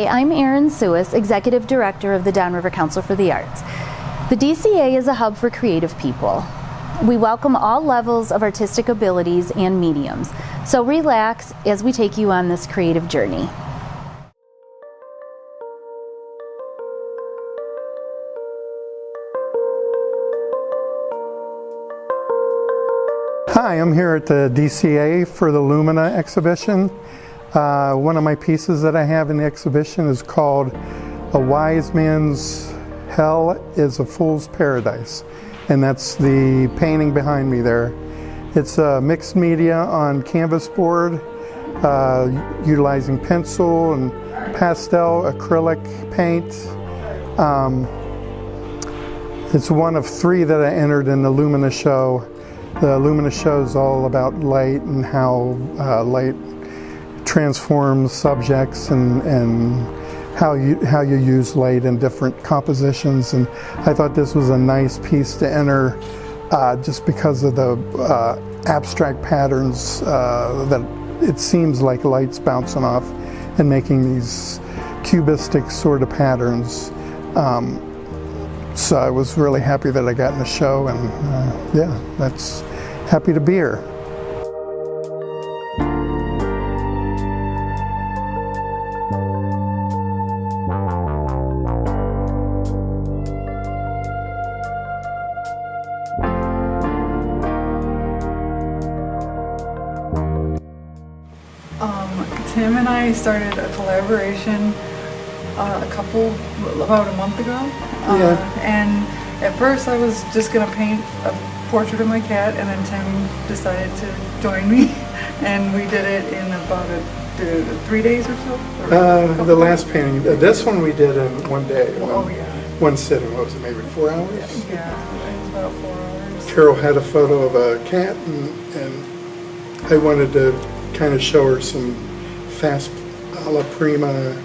Hi, I'm Erin Suis, Executive Director of the Downriver Council for the Arts. The DCA is a hub for creative people. We welcome all levels of artistic abilities and mediums, so relax as we take you on this creative journey. Hi, I'm here at the DCA for the Lumina exhibition. One of my pieces that I have in the exhibition is called A Wise Man's Hell is a Fool's Paradise, and that's the painting behind me there. It's mixed media on canvas board, utilizing pencil and pastel acrylic paint. It's one of 3 that I entered in the Lumina show. The Lumina show is all about light and how light transforms subjects and how you use light in different compositions. And I thought this was a nice piece to enter just because of the abstract patterns that it seems like light's bouncing off and making these cubistic sort of patterns. So I was really happy that I got in the show, and yeah, that's happy to be here. Tim and I started a collaboration about a month ago. And at first I was just going to paint a portrait of my cat, and then Tim decided to join me, and we did it in about 3 days or so? The last painting, this one we did in one day. One sitting. What was it, maybe 4 hours? Yeah, it was about 4 hours. Carol had a photo of a cat, and I wanted to kind of show her some fast a la prima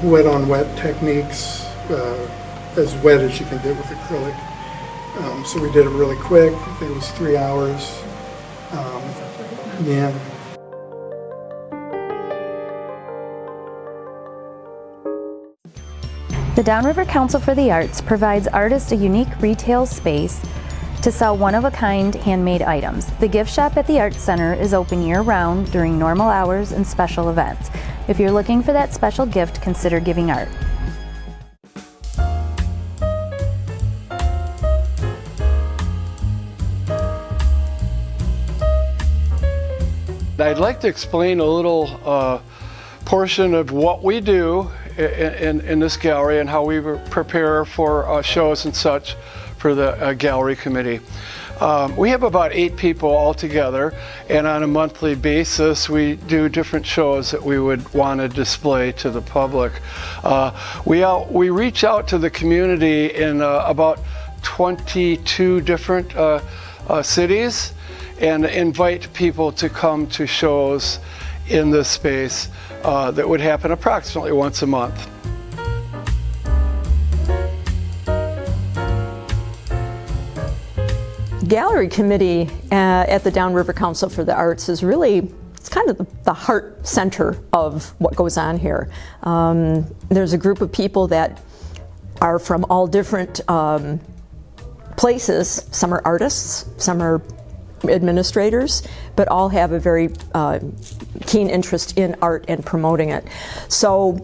wet on wet techniques, as wet as you can do with acrylic. So we did it really quick. I think it was 3 hours. Yeah. The Downriver Council for the Arts provides artists a unique retail space to sell one-of-a-kind handmade items. The gift shop at the Arts Center is open year-round during normal hours and special events. If you're looking for that special gift, consider giving art. I'd like to explain a little portion of what we do in this gallery and how we prepare for shows and such for the gallery committee. We have about 8 people all together, and on a monthly basis we do different shows that we would want to display to the public. We reach out to the community in about 22 different cities and invite people to come to shows in this space that would happen approximately once a month. Gallery committee at the Downriver Council for the Arts is really, it's kind of the heart center of what goes on here. There's a group of people that are from all different places. Some are artists, some are administrators, but all have a very keen interest in art and promoting it. So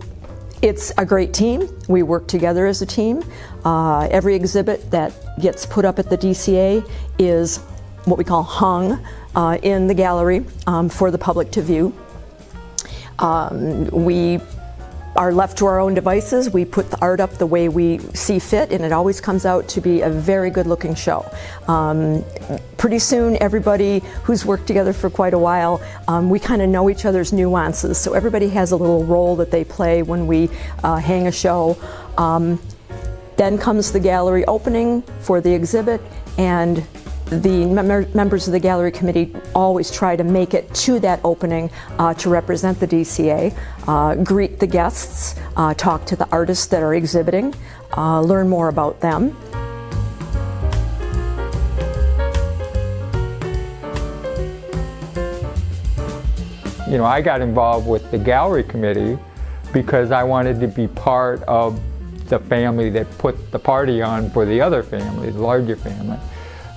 it's a great team. We work together as a team. Every exhibit that gets put up at the DCA is what we call hung in the gallery for the public to view. We are left to our own devices. We put the art up the way we see fit, and it always comes out to be a very good looking show. Pretty soon everybody who's worked together for quite a while, we kind of know each other's nuances, so everybody has a little role that they play when we hang a show. Then comes the gallery opening for the exhibit, and the members of the gallery committee always try to make it to that opening to represent the DCA, greet the guests, talk to the artists that are exhibiting, learn more about them. You know, I got involved with the gallery committee because I wanted to be part of the family that put the party on for the other family, the larger family.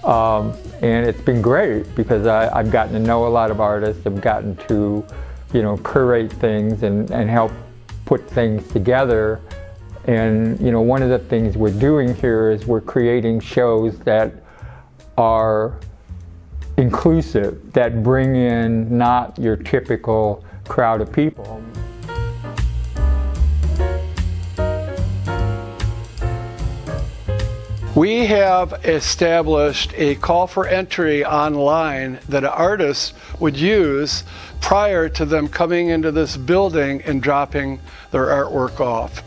And it's been great because I've gotten to know a lot of artists. I've gotten to, you know, curate things and help put things together. And, you know, one of the things we're doing here is we're creating shows that are inclusive, that bring in not your typical crowd of people. We have established a call for entry online that an artist would use prior to them coming into this building and dropping their artwork off.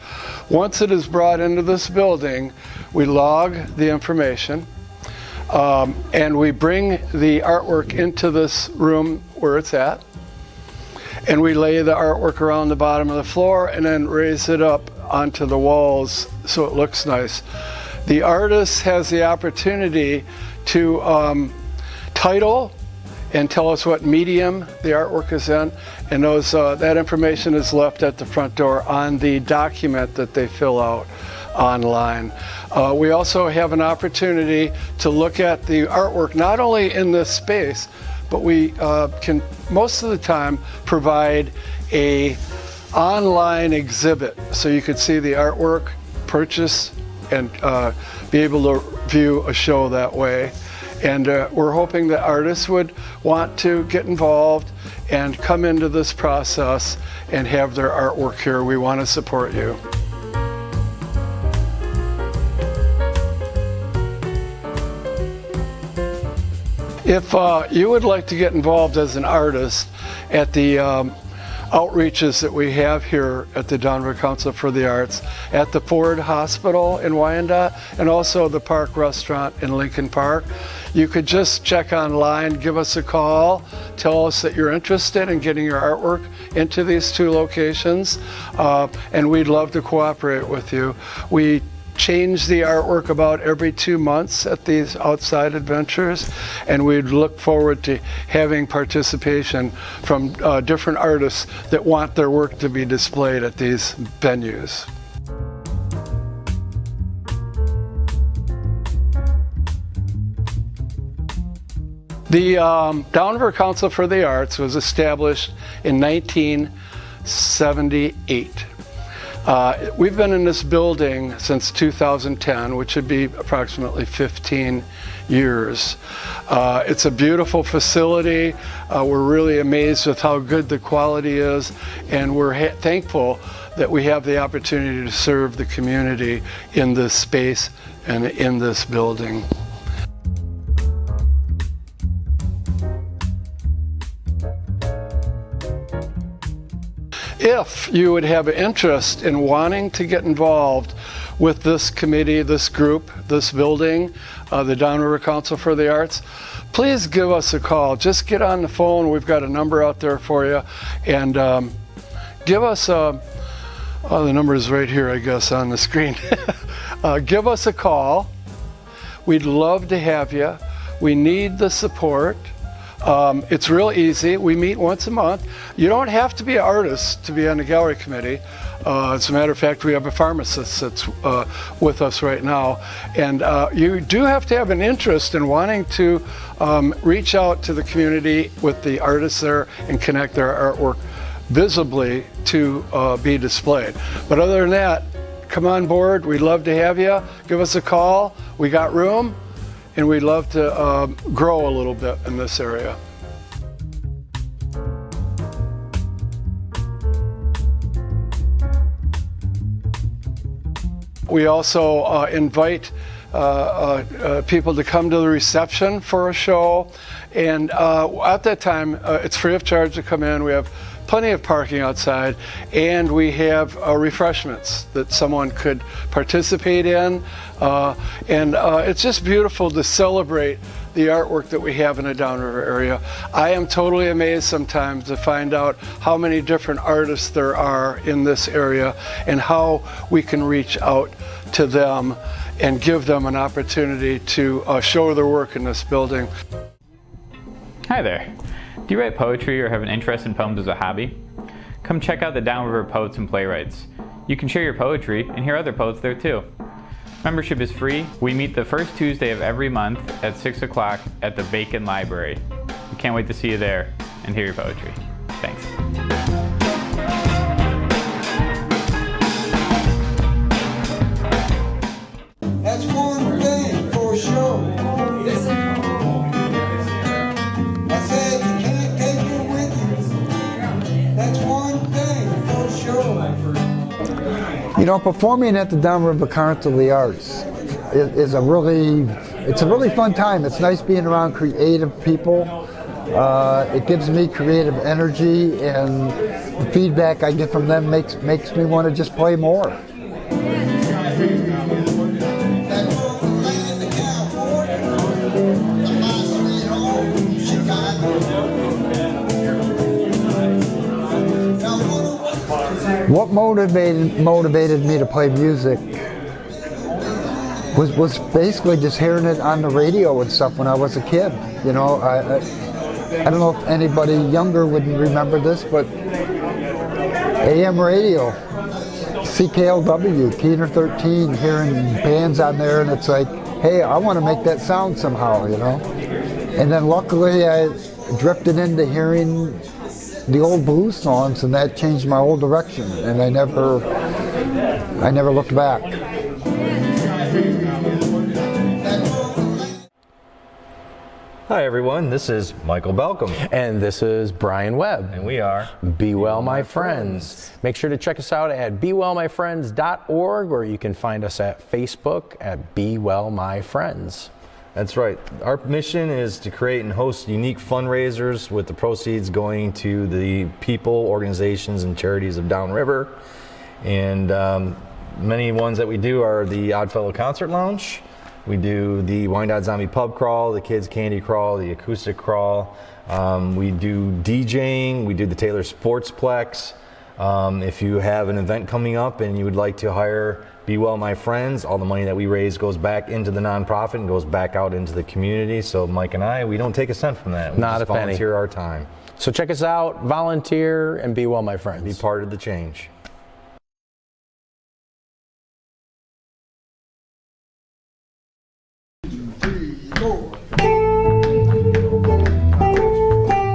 Once it is brought into this building, we log the information and we bring the artwork into this room where it's at, and we lay the artwork around the bottom of the floor and then raise it up onto the walls so it looks nice. The artist has the opportunity to title and tell us what medium the artwork is in, and that information is left at the front door on the document that they fill out online. We also have an opportunity to look at the artwork not only in this space, but we can most of the time provide a online exhibit so you could see the artwork, purchase, and be able to view a show that way. And we're hoping that artists would want to get involved and come into this process and have their artwork here. We want to support you. If you would like to get involved as an artist at the outreaches that we have here at the Downriver Council for the Arts, at the Ford Hospital in Wyandotte, and also the Park Restaurant in Lincoln Park, you could just check online, give us a call, tell us that you're interested in getting your artwork into these two locations, and we'd love to cooperate with you. We change the artwork about every 2 months at these outside adventures, and we'd look forward to having participation from different artists that want their work to be displayed at these venues. The Downriver Council for the Arts was established in 1978. We've been in this building since 2010, which would be approximately 15 years. It's a beautiful facility. We're really amazed with how good the quality is, and we're thankful that we have the opportunity to serve the community in this space and in this building. If you would have an interest in wanting to get involved with this committee, this group, this building, the Downriver Council for the Arts, please give us a call. Just get on the phone. We've got a number out there for you, and give us the number is right here, I guess, on the screen. Give us a call. We'd love to have you. We need the support. It's real easy. We meet once a month. You don't have to be an artist to be on the gallery committee. As a matter of fact, we have a pharmacist that's with us right now. And you do have to have an interest in wanting to reach out to the community with the artists there and connect their artwork visibly to be displayed. But other than that, come on board. We'd love to have you. Give us a call. We got room. And we'd love to grow a little bit in this area. We also invite people to come to the reception for a show, and at that time it's free of charge to come in. We have plenty of parking outside, and we have refreshments that someone could participate in, and it's just beautiful to celebrate the artwork that we have in the Downriver area. I am totally amazed sometimes to find out how many different artists there are in this area and how we can reach out to them and give them an opportunity to show their work in this building. Hi there. Do you write poetry or have an interest in poems as a hobby? come check out the Downriver Poets and Playwrights. You can share your poetry and hear other poets there too. Membership is free. We meet the first Tuesday of every month at 6 o'clock at the Bacon Library. We can't wait to see you there and hear your poetry. Thanks. That's one thing for sure. I said you can't take it with you. That's one thing for sure. You know, performing at the Downriver Council of the Arts is a really fun time. It's nice being around creative people. It gives me creative energy, and the feedback I get from them makes me want to just play more. What motivated me to play music was basically just hearing it on the radio and stuff when I was a kid. You know, I don't know if anybody younger would remember this, but AM radio, CKLW, Keener 13, hearing bands on there, and it's like, hey, I want to make that sound somehow, you know. And then luckily I drifted into hearing the old blues songs, and that changed my whole direction, and I never looked back. Hi everyone, this is Michael Belcom. And this is Brian Webb. And we are Be Well My Friends. Make sure to check us out at bewellmyfriends.org, or you can find us at Facebook at Be Well My Friends. That's right. Our mission is to create and host unique fundraisers with the proceeds going to the people, organizations, and charities of Downriver. And many ones that we do are the Oddfellow Concert Lounge. We do the Wyandotte Zombie Pub Crawl, the Kids Candy Crawl, the Acoustic Crawl. We do DJing. We do the Taylor Sportsplex. If you have an event coming up and you would like to hire Be Well My Friends, all the money that we raise goes back into the nonprofit and goes back out into the community. So Mike and I, we don't take a cent from that. We Not just a penny. volunteer our time. So check us out, volunteer, and Be Well My Friends. Be part of the change.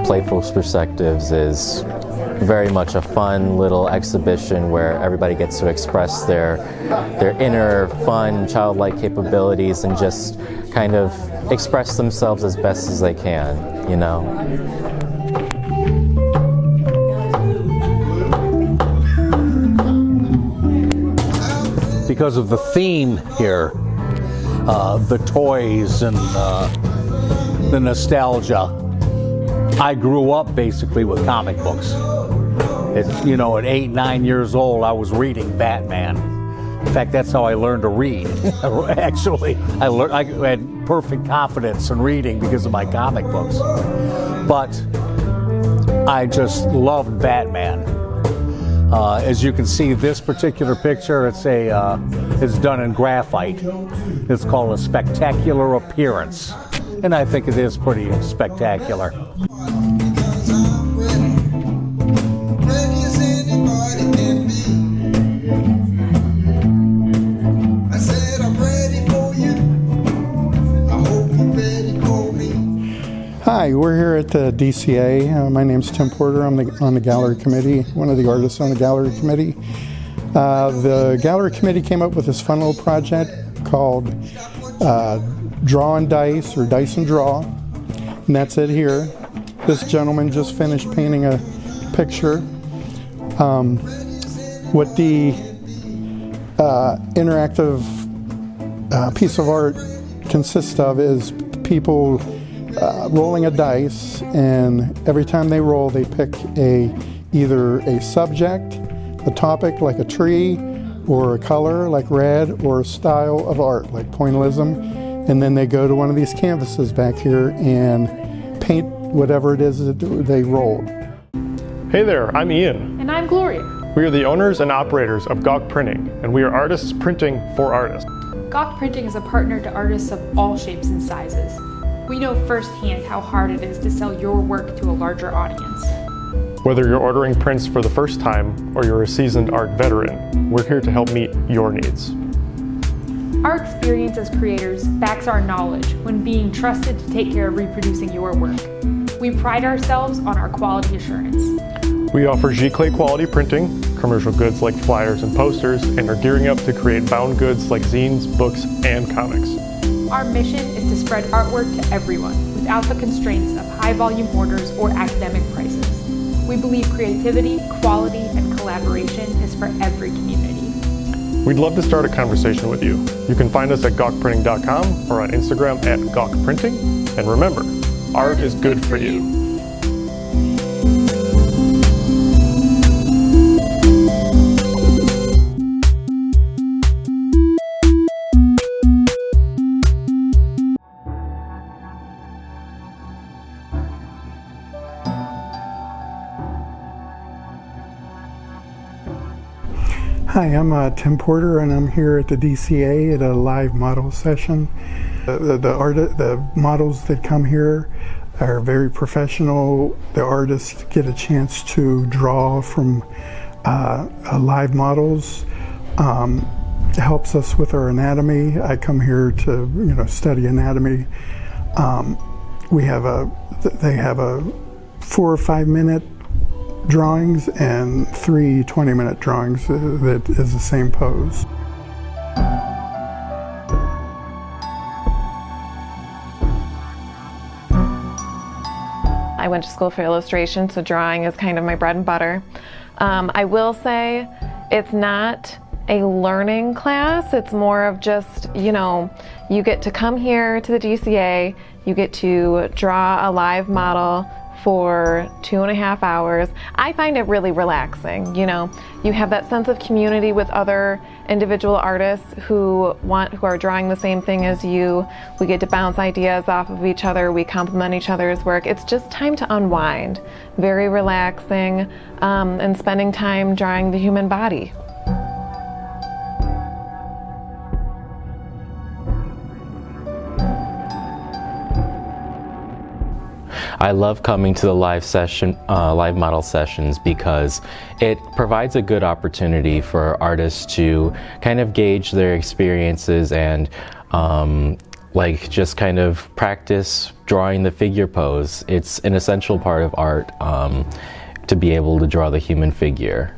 Playful Perspectives is very much a fun little exhibition where everybody gets to express their inner fun, childlike capabilities and just kind of express themselves as best as they can, you know. Because of the theme here, the toys and the nostalgia. I grew up basically with comic books. You know, at 8, 9 years old, I was reading Batman. In fact, that's how I learned to read. Actually, I had perfect confidence in reading because of my comic books. But I just loved Batman. As you can see, this particular picture, it's done in graphite. It's called a spectacular appearance. And I think it is pretty spectacular. Hi, we're here at the DCA. My name's Tim Porter. I'm on the gallery committee, one of the artists on the gallery committee. The gallery committee came up with this fun little project called Draw and Dice, or Dice and Draw, and that's it here. This gentleman just finished painting a picture. What the interactive piece of art consists of is people rolling a dice, and every time they roll they pick either a subject, a topic like a tree, or a color like red, or a style of art like pointillism, and then they go to one of these canvases back here and paint whatever it is that they rolled. Hey there, I'm Ian. And I'm Gloria. We are the owners and operators of Gawk Printing, and we are artists printing for artists. Gawk Printing is a partner to artists of all shapes and sizes. We know firsthand how hard it is to sell your work to a larger audience. Whether you're ordering prints for the first time or you're a seasoned art veteran, we're here to help meet your needs. Our experience as creators backs our knowledge when being trusted to take care of reproducing your work. We pride ourselves on our quality assurance. We offer Giclée quality printing, commercial goods like flyers and posters, and are gearing up to create bound goods like zines, books, and comics. Our mission is to spread artwork to everyone without the constraints of high volume orders or academic prices. We believe creativity, quality, and collaboration is for every community. We'd love to start a conversation with you. You can find us at gawkprinting.com or on Instagram at gawkprinting. And remember, art is good for you. Hi, I'm Tim Porter, and I'm here at the DCA at a live model session. The models that come here are very professional. The artists get a chance to draw from live models. It helps us with our anatomy. I come here to study anatomy. They have a 4 or 5 minute drawings and 3 20-minute drawings that is the same pose. I went to school for illustration, so drawing is kind of my bread and butter. I will say it's not a learning class, it's more of just, you get to come here to the DCA, you get to draw a live model for 2.5 hours. I find it really relaxing. You have that sense of community with other individual artists who are drawing the same thing as you. We get to bounce ideas off of each other. We complement each other's work. It's just time to unwind. Very relaxing, and spending time drawing the human body. I love coming to the live model sessions because it provides a good opportunity for artists to kind of gauge their experiences and just kind of practice drawing the figure pose. It's an essential part of art to be able to draw the human figure.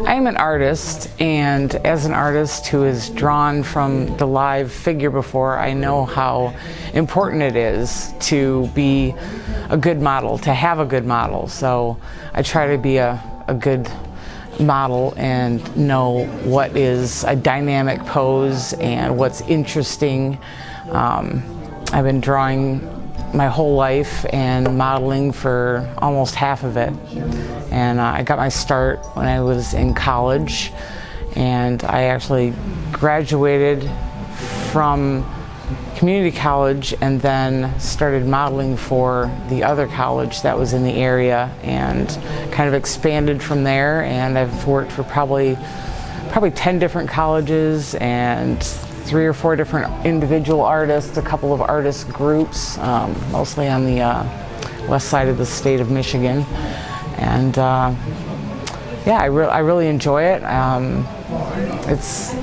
I'm an artist, and as an artist who is drawn from the live figure before, I know how important it is to be a good model, to have a good model. So I try to be a good model and know what is a dynamic pose and what's interesting. I've been drawing my whole life and modeling for almost half of it. And I got my start when I was in college, and I actually graduated from community college and then started modeling for the other college that was in the area and kind of expanded from there. And I've worked for probably 10 different colleges and 3 or 4 different individual artists, a couple of artist groups, mostly on the west side of the state of Michigan. And I really enjoy it. It's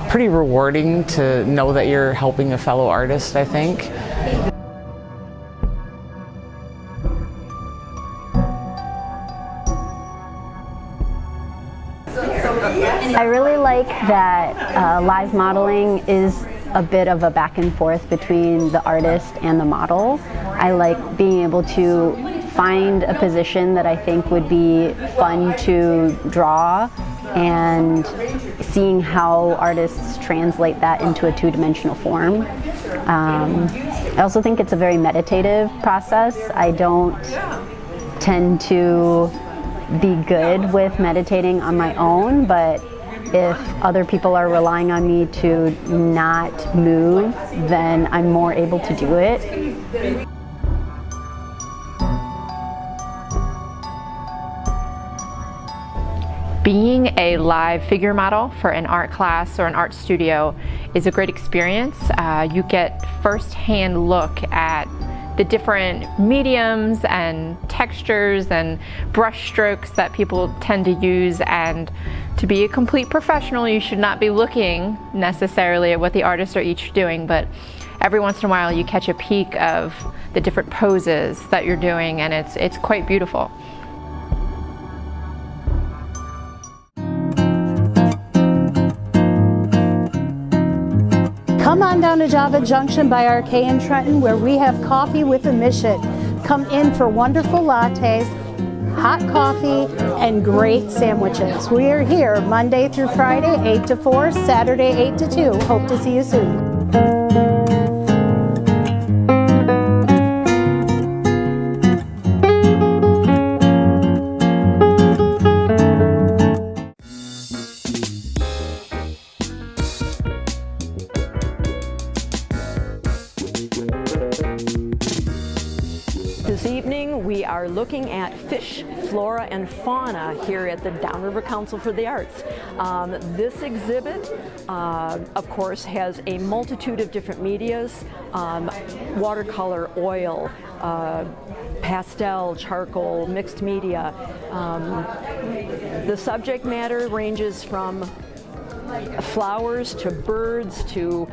pretty rewarding to know that you're helping a fellow artist, I think. I really like that live modeling is a bit of a back and forth between the artist and the model. I like being able to find a position that I think would be fun to draw and seeing how artists translate that into a 2-dimensional form. I also think it's a very meditative process. I don't tend to be good with meditating on my own, but if other people are relying on me to not move, then I'm more able to do it. Being a live figure model for an art class or an art studio is a great experience. You get first-hand look at the different mediums and textures and brush strokes that people tend to use, and to be a complete professional you should not be looking necessarily at what the artists are each doing, but every once in a while you catch a peek of the different poses that you're doing, and it's quite beautiful. Come on down to Java Junction by Arcade in Trenton, where we have coffee with a mission. Come in for wonderful lattes, hot coffee, and great sandwiches. We are here Monday through Friday, 8 to 4, Saturday, 8 to 2. Hope to see you soon. This evening we are looking at fish, flora, and fauna here at the Downriver Council for the Arts. This exhibit, of course, has a multitude of different medias, watercolor, oil, pastel, charcoal, mixed media. The subject matter ranges from flowers to birds to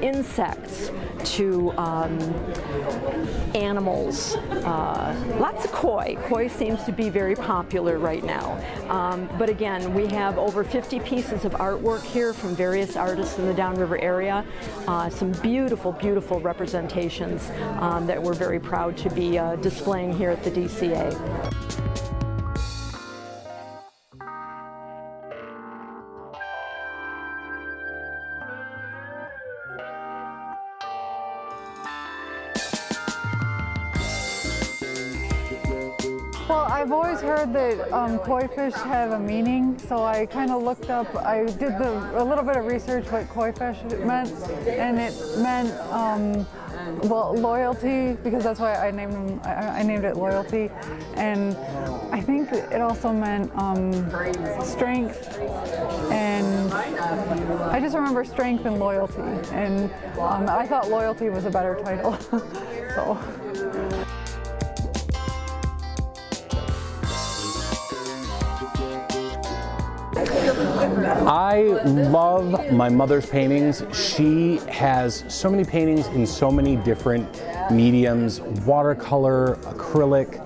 insects to animals. Lots of koi. Koi seems to be very popular right now. But again, we have over 50 pieces of artwork here from various artists in the Downriver area. Some beautiful, beautiful representations that we're very proud to be displaying here at the DCA. Well, I've always heard that koi fish have a meaning, so I kind of looked up, I did a little bit of research what koi fish meant, and it meant, well, loyalty, because that's why I named it Loyalty, and I think it also meant strength, and I just remember strength and loyalty, and I thought loyalty was a better title, so. I love my mother's paintings. She has so many paintings in so many different mediums, watercolor, acrylic.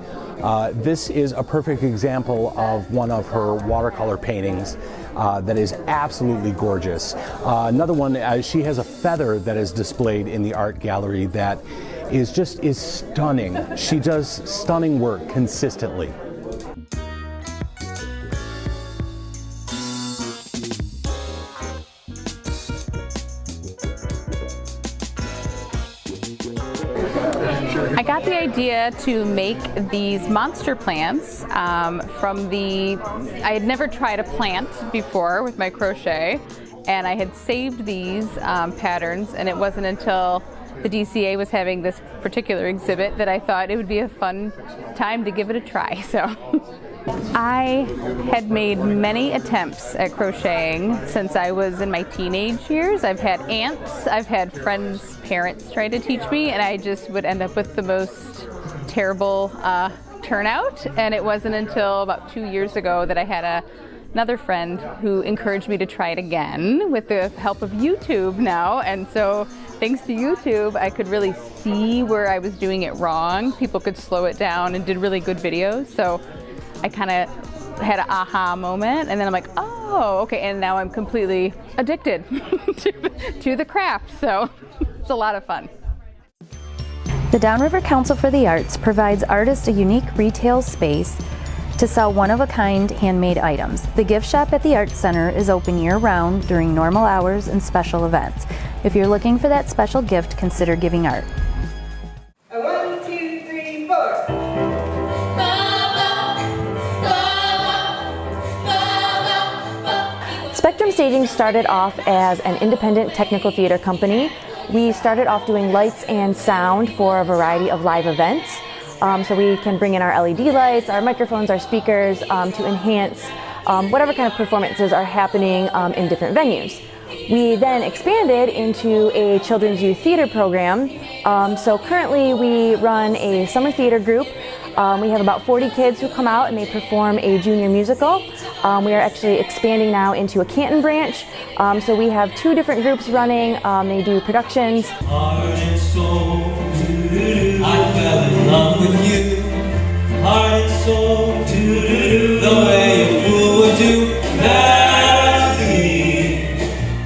This is a perfect example of one of her watercolor paintings that is absolutely gorgeous. Another one, she has a feather that is displayed in the art gallery that is stunning. She does stunning work consistently. I got the idea to make these monster plants from I had never tried a plant before with my crochet, and I had saved these patterns, and it wasn't until the DCA was having this particular exhibit that I thought it would be a fun time to give it a try. So I had made many attempts at crocheting since I was in my teenage years. I've had aunts, I've had friends' parents try to teach me, and I just would end up with the most terrible turnout. And it wasn't until about 2 years ago that I had another friend who encouraged me to try it again with the help of YouTube now. And so thanks to YouTube, I could really see where I was doing it wrong. People could slow it down and did really good videos. So I kind of had an aha moment, and then I'm like, oh, okay, and now I'm completely addicted to the craft, so it's a lot of fun. The Downriver Council for the Arts provides artists a unique retail space to sell one-of-a-kind handmade items. The gift shop at the Arts Center is open year-round during normal hours and special events. If you're looking for that special gift, consider giving art. 1, 2, 3, 4. Spectrum Staging started off as an independent technical theater company. We started off doing lights and sound for a variety of live events. So we can bring in our LED lights, our microphones, our speakers to enhance whatever kind of performances are happening in different venues. We then expanded into a children's youth theater program. So currently we run a summer theater group. We have about 40 kids who come out and they perform a junior musical. We are actually expanding now into a Canton branch. So we have 2 different groups running. They do productions. Heart and soul, I fell in love with you. Heart and soul, the way a fool would do. Madly,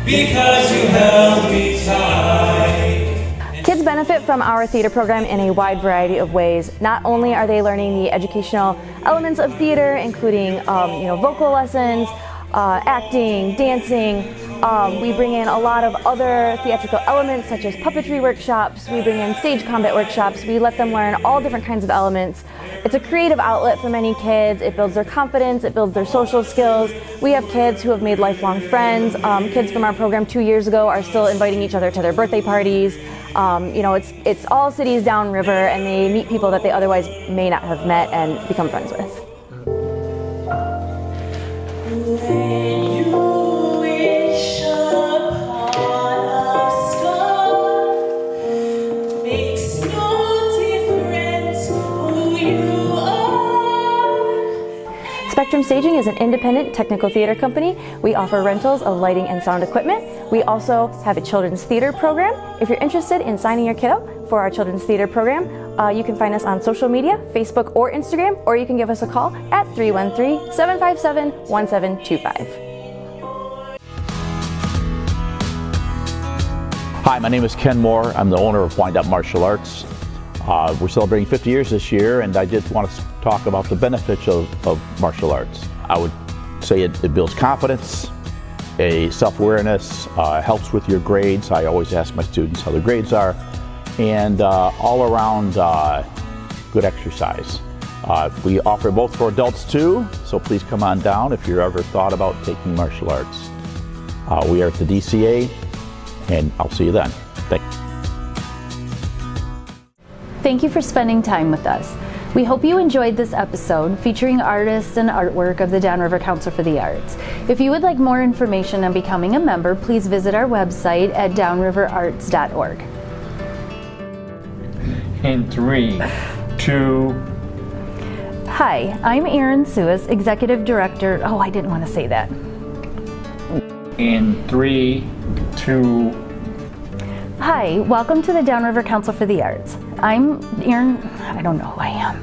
because you held me tight. Kids benefit from our theater program in a wide variety of ways. Not only are they learning the educational elements of theater, including vocal lessons, acting, dancing. We bring in a lot of other theatrical elements such as puppetry workshops. We bring in stage combat workshops. We let them learn all different kinds of elements. It's a creative outlet for many kids. It builds their confidence. It builds their social skills. We have kids who have made lifelong friends. Kids from our program 2 years ago are still inviting each other to their birthday parties. It's all cities downriver, and they meet people that they otherwise may not have met and become friends with. Spectrum Staging is an independent technical theater company. We offer rentals of lighting and sound equipment. We also have a children's theater program. If you're interested in signing your kid up for our children's theater program, you can find us on social media, Facebook or Instagram, or you can give us a call at 313-757-1725. Hi, my name is Ken Moore. I'm the owner of Wyandotte Martial Arts. We're celebrating 50 years this year, and I just want to talk about the benefits of martial arts. I would say it builds confidence, a self-awareness, helps with your grades. I always ask my students how their grades are, and all around good exercise. We offer both for adults too, so please come on down if you've ever thought about taking martial arts. We are at the DCA, and I'll see you then. Thanks. Thank you for spending time with us. We hope you enjoyed this episode featuring artists and artwork of the Downriver Council for the Arts. If you would like more information on becoming a member, please visit our website at downriverarts.org. In 3, 2. Hi, I'm Erin Suis, Executive Director. Oh, I didn't want to say that. In 3, 2. Hi, welcome to the Downriver Council for the Arts. I'm Erin, I don't know who I am.